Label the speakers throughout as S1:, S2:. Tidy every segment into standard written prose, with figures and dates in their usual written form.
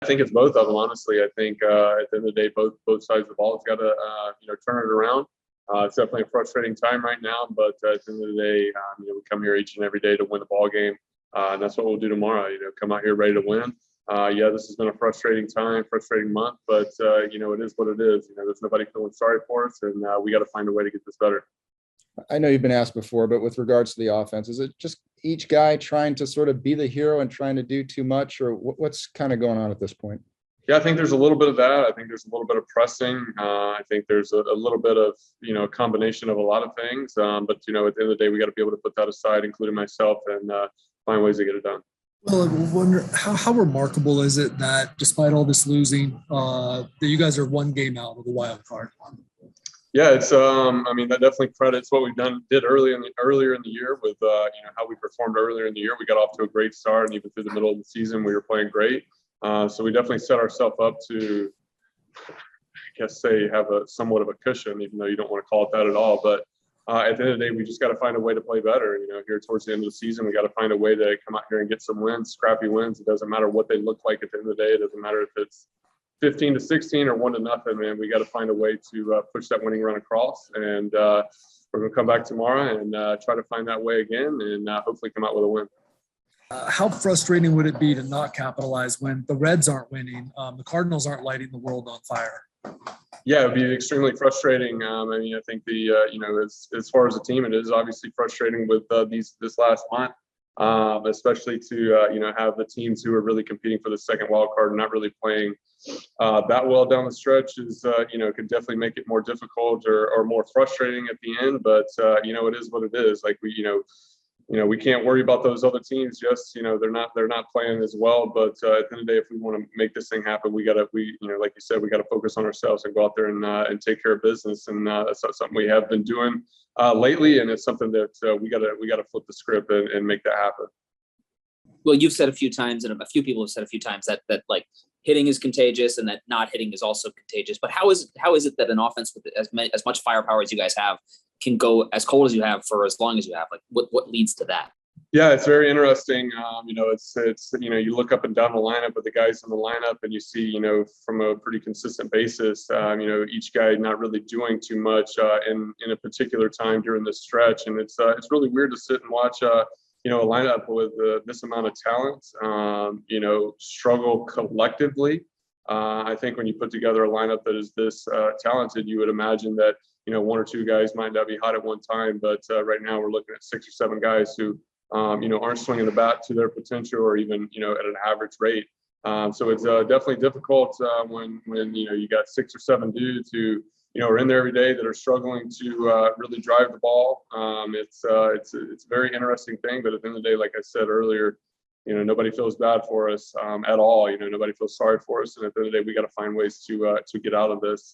S1: think it's both of them, honestly. I think at the end of the day, both sides of the ball has got to turn it around. It's definitely a frustrating time right now, but at the end of the day, we come here each and every day to win the ball game, and that's what we'll do tomorrow. Come out here ready to win. This has been a frustrating time, frustrating month, but it is what it is. There's nobody feeling sorry for us, and we got to find a way to get this better.
S2: I know you've been asked before, but with regards to the offense, is it just each guy trying to sort of be the hero and trying to do too much, or what's kind of going on at this point?
S1: Yeah, I think there's a little bit of that. I think there's a little bit of pressing. I think there's a little bit of, a combination of a lot of things. But, at the end of the day, we got to be able to put that aside, including myself, and find ways to get it done.
S3: Well, I wonder how remarkable is it that despite all this losing, that you guys are one game out of the wild card?
S1: Yeah, it's that definitely credits what we've did earlier in the year with how we performed earlier in the year. We got off to a great start, and even through the middle of the season, we were playing great. So we definitely set ourselves up to, have a somewhat of a cushion, even though you don't want to call it that at all. But at the end of the day, we just got to find a way to play better. Here towards the end of the season, we got to find a way to come out here and get some wins, scrappy wins. It doesn't matter what they look like at the end of the day. It doesn't matter if it's 15-16 or 1-0, man. We got to find a way to push that winning run across, and we're going to come back tomorrow and try to find that way again, and hopefully come out with a win.
S3: How frustrating would it be to not capitalize when the Reds aren't winning, the Cardinals aren't lighting the world on fire?
S1: Yeah, it would be extremely frustrating. I think as far as a team, it is obviously frustrating with this last month. Especially to have the teams who are really competing for the second wild card not really playing that well down the stretch is could definitely make it more difficult or more frustrating at the end. But it is what it is. Like we can't worry about those other teams. Just they're not playing as well. But at the end of the day, if we want to make this thing happen, like you said, we got to focus on ourselves and go out there and take care of business. And that's something we have been doing lately, and it's something that we gotta flip the script and make that happen.
S4: Well, you've said a few times, and a few people have said a few times that like hitting is contagious and that not hitting is also contagious. But how is it that an offense with as much firepower as you guys have can go as cold as you have for as long as you have? Like what leads to that?
S1: Yeah, it's very interesting. It's you look up and down the lineup of the guys in the lineup, and you see from a pretty consistent basis, each guy not really doing too much in a particular time during this stretch, and it's really weird to sit and watch a lineup with this amount of talent, struggle collectively. I think when you put together a lineup that is this talented, you would imagine that one or two guys might not be hot at one time, but right now we're looking at 6 or 7 guys who aren't swinging the bat to their potential or even, at an average rate. So it's definitely difficult when you got 6 or 7 dudes who, are in there every day that are struggling to really drive the ball. It's a very interesting thing, but at the end of the day, like I said earlier, nobody feels bad for us at all. Nobody feels sorry for us. And at the end of the day, we got to find ways to get out of this.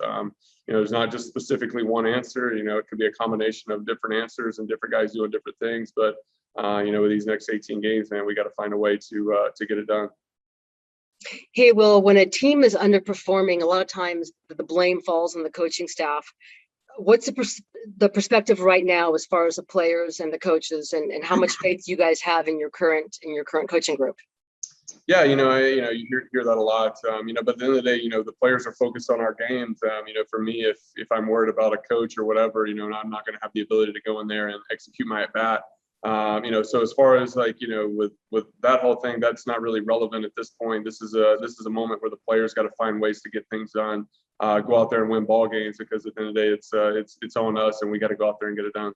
S1: There's not just specifically one answer. It could be a combination of different answers and different guys doing different things. But with these next 18 games, man, we got to find a way to get it done.
S5: Hey, Will, when a team is underperforming, a lot of times the blame falls on the coaching staff. What's the perspective right now as far as the players and the coaches, and how much faith you guys have in your current coaching group?
S1: Yeah, you hear that a lot. But at the end of the day, the players are focused on our games. For me, if I'm worried about a coach or whatever, I'm not going to have the ability to go in there and execute my at bat. So as far as with that whole thing, that's not really relevant at this point. This is a moment where the players got to find ways to get things done, go out there and win ball games, because at the end of the day, it's on us, and we got to go out there and get it done.